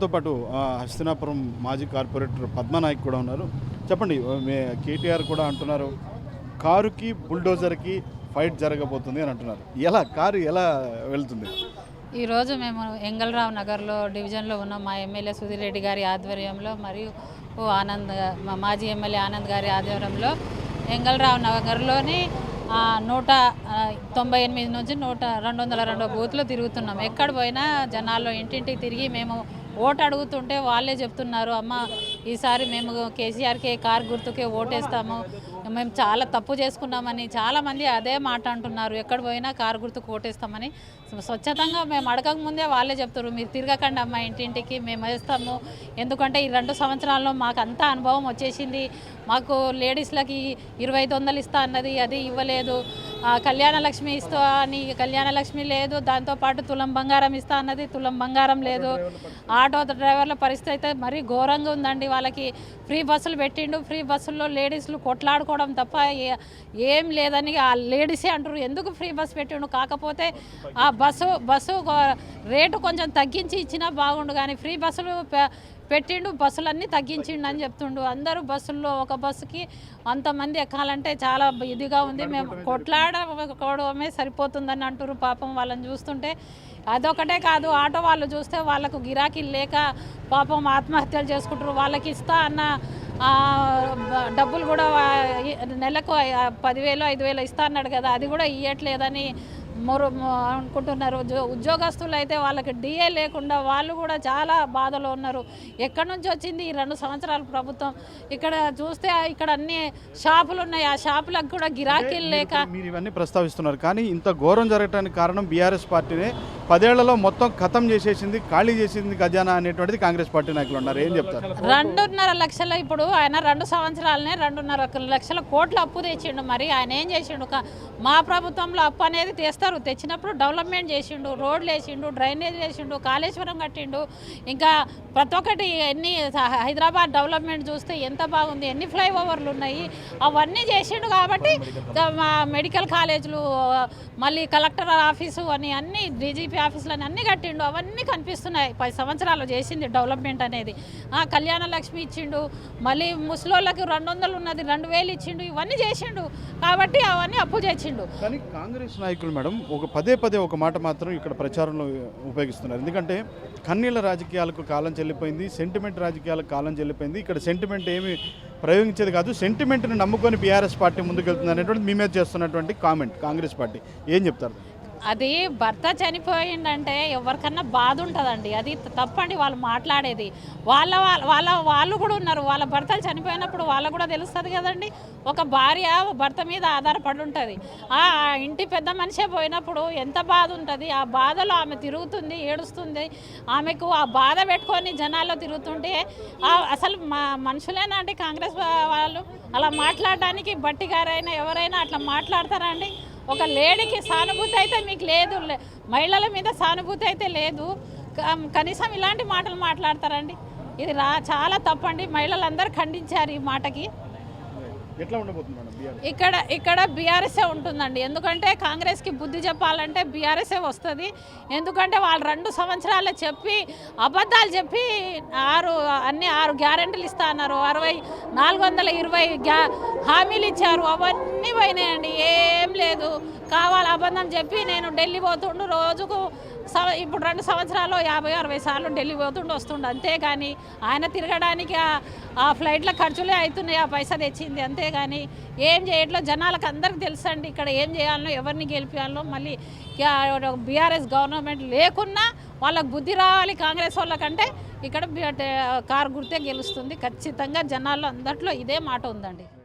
తో పాటు హస్తినాపురం మాజీ కార్పొరేటర్ పద్మనాయక్ కూడా ఉన్నారు. చెప్పండి, కేటీఆర్ కూడా అంటున్నారు కారుకి బుల్డోజర్కి ఫైట్ జరగబోతుంది అని అంటున్నారు. కారు ఎలా వెళ్తుంది? ఈరోజు మేము ఎంగళరావు నగర్లో డివిజన్లో ఉన్న మా ఎమ్మెల్యే సుధీర్ రెడ్డి గారి ఆధ్వర్యంలో మరియు మాజీ ఎమ్మెల్యే ఆనంద్ గారి ఆధ్వర్యంలో ఎంగళరావు నగర్లోని 198 నుంచి 202 బూత్లు తిరుగుతున్నాం. ఎక్కడ పోయినా జనాల్లో ఇంటింటికి తిరిగి మేము ఓటు అడుగుతుంటే వాళ్ళే చెప్తున్నారు, అమ్మ ఈసారి మేము కేసీఆర్కే కారు గుర్తుకే ఓటేస్తాము, మేము చాలా తప్పు చేసుకున్నామని చాలామంది అదే మాట అంటున్నారు. ఎక్కడ పోయినా కారు గుర్తుకు ఓటేస్తామని స్వచ్ఛతంగా మేము అడగక ముందే వాళ్ళే చెప్తారు, మీరు తిరగకండి అమ్మ ఇంటింటికి, మేము వేస్తాము. ఎందుకంటే ఈ 2 సంవత్సరాల్లో మాకు అంతా అనుభవం వచ్చేసింది. మాకు లేడీస్లకి 2500 ఇస్తా అన్నది, అది ఇవ్వలేదు. కళ్యాణ లక్ష్మి ఇస్తా అని కళ్యాణ లక్ష్మి లేదు. దాంతోపాటు తులం బంగారం ఇస్తా అన్నది, తులం బంగారం లేదు. ఆటో డ్రైవర్ల పరిస్థితి అయితే మరీ ఘోరంగా ఉందండి. వాళ్ళకి ఫ్రీ బస్సులు పెట్టిండు. ఫ్రీ బస్సుల్లో లేడీస్లు కొట్లాడుకోవడం తప్ప ఏం లేదని ఆ లేడీసే అంటారు. ఎందుకు ఫ్రీ బస్సు పెట్టిండు? కాకపోతే ఆ బస్సు రేటు కొంచెం తగ్గించి ఇచ్చినా బాగుండు, కానీ ఫ్రీ బస్సులు పెట్టిండు, బస్సులన్నీ తగ్గించిండు అని చెప్తుండు. అందరూ బస్సుల్లో ఒక బస్సుకి అంతమంది ఎక్కాలంటే చాలా ఇదిగా ఉంది. మేము కొట్లాడుకోవడమే సరిపోతుందని అంటారు. పాపం వాళ్ళని చూస్తుంటే అదొకటే కాదు, ఆటో వాళ్ళు చూస్తే వాళ్ళకు గిరాకీలు లేక పాపం ఆత్మహత్యలు చేసుకుంటారు. వాళ్ళకి ఇస్తా అన్న డబ్బులు కూడా నెలకు 10,000 5,000 ఇస్తా అన్నాడు కదా, అది కూడా ఇవ్వట్లేదని అనుకుంటున్నారు. ఉద్యోగస్తులు అయితే వాళ్ళకి డిఏ లేకుండా వాళ్ళు కూడా చాలా బాధలో ఉన్నారు. ఎక్కడి నుంచి వచ్చింది ఈ 2 సంవత్సరాల ప్రభుత్వం? ఇక్కడ చూస్తే ఇక్కడ అన్ని షాపులు ఉన్నాయి, ఆ షాపులకు కూడా గిరాకీలు లేక. మీరు ఇవన్నీ ప్రస్తావిస్తున్నారు, కానీ ఇంత ఘోరం జరగడానికి కారణం బీఆర్ఎస్ పార్టీనే. 10 ఏళ్లలో మొత్తం ఖతం చేసేసింది, ఖాళీ చేసింది ఖజానా అనేటువంటిది కాంగ్రెస్ పార్టీ నాయకులు ఉన్నారు. ఏం చెప్తారు? 2.5 లక్షల, ఇప్పుడు ఆయన 2 సంవత్సరాలనే 2.5 లక్షల కోట్ల అప్పు తెచ్చిండు. మరి ఆయన ఏం చేసిండు? మా ప్రభుత్వంలో అప్పు అనేది తెచ్చినప్పుడు డెవలప్మెంట్ చేసిండు, రోడ్లు వేసిండు, డ్రైనేజ్ వేసిండు, కాళేశ్వరం కట్టిండు. ఇంకా ప్రతి ఒక్కటి ఎన్ని హైదరాబాద్ డెవలప్మెంట్ చూస్తే ఎంత బాగుంది, ఎన్ని ఫ్లైఓవర్లు ఉన్నాయి, అవన్నీ చేసిండు. కాబట్టి మా మెడికల్ కాలేజీలు, మళ్ళీ కలెక్టర్ ఆఫీసు అని అన్ని, డీజీపీ ఆఫీసులు అని అన్నీ కట్టిండు. అవన్నీ కనిపిస్తున్నాయి. 10 సంవత్సరాలు చేసింది డెవలప్మెంట్ అనేది. కళ్యాణ లక్ష్మి ఇచ్చిండు, మళ్ళీ ముసలోళ్ళకి 200 ఉన్నది 2,000 ఇచ్చిండు. ఇవన్నీ చేసిండు కాబట్టి అవన్నీ అప్పు చేసిండు. కానీ కాంగ్రెస్ నాయకులు మేడం పదే ఒక మాట మాత్రం ఇక్కడ ప్రచారంలో ఉపయోగిస్తున్నారు. ఎందుకంటే కన్నీళ్ళ రాజకీయాలకు కాలం చెల్లిపోయింది, సెంటిమెంట్ రాజకీయాలకు కాలం చెల్లిపోయింది. ఇక్కడ సెంటిమెంట్ ఏమి ప్రయోగించేది కాదు, సెంటిమెంట్ని నమ్ముకొని బీఆర్ఎస్ పార్టీ ముందుకెళ్తుంది అనేటువంటి మీ మీద చేస్తున్నటువంటి కామెంట్ కాంగ్రెస్ పార్టీ ఏం చెప్తారు? అది భర్త చనిపోయిందంటే ఎవరికన్నా బాధ ఉంటుందండి, అది తప్పండి వాళ్ళు మాట్లాడేది. వాళ్ళు కూడా ఉన్నారు, వాళ్ళ భర్తలు చనిపోయినప్పుడు వాళ్ళకు కూడా తెలుస్తుంది కదండి. ఒక భార్య భర్త మీద ఆధారపడి ఉంటుంది. ఆ ఇంటి పెద్ద మనిషే పోయినప్పుడు ఎంత బాధ ఉంటుంది. ఆ బాధలో ఆమె తిరుగుతుంది, ఏడుస్తుంది. ఆమెకు ఆ బాధ పెట్టుకొని జనాల్లో తిరుగుతుంటే అసలు మనుషులేనా అండి కాంగ్రెస్ వాళ్ళు? అలా మాట్లాడడానికి బట్టి గారైనా ఎవరైనా అట్లా మాట్లాడతారా అండి? ఒక లేడీకి సానుభూతి అయితే మీకు లేదు, మహిళల మీద సానుభూతి అయితే లేదు, కనీసం ఇలాంటి మాటలు మాట్లాడతారండి? ఇది చాలా తప్పండి. మహిళలందరూ ఖండించారు ఈ మాటకి. ఇక్కడ బీఆర్ఎస్ఏ ఉంటుందండి. ఎందుకంటే కాంగ్రెస్కి బుద్ధి చెప్పాలంటే బీఆర్ఎస్ఏ వస్తుంది. ఎందుకంటే వాళ్ళు 2 సంవత్సరాలు చెప్పి అబద్ధాలు చెప్పి 6 గ్యారెంటీలు ఇస్తా అన్నారు, 420 హామీలు ఇచ్చారు, అవన్నీ పోయినాయండి. ఏం లేదు, కావాలి అబద్ధం చెప్పి నేను ఢిల్లీ పోతుండు రోజుకు. ఇప్పుడు 2 సంవత్సరాలు 50-60 సార్లు ఢిల్లీ పోతుండు వస్తుండు, అంతేగాని ఆయన తిరగడానికి ఆ ఫ్లైట్ల ఖర్చులే అవుతున్నాయి, ఆ పైసా తెచ్చింది, అంతేగాని ఏం చేయట్లో జనాలకు అందరికీ తెలుసండి ఇక్కడ ఏం చేయాలనో, ఎవరిని గెలిపించాలనో. మళ్ళీ బీఆర్ఎస్ గవర్నమెంట్ లేకున్నా వాళ్ళకు బుద్ధి రావాలి. కాంగ్రెస్ వాళ్ళకంటే ఇక్కడ కారు గుర్తే గెలుస్తుంది ఖచ్చితంగా. జనాల్లో అందరిలో ఇదే మాట ఉందండి.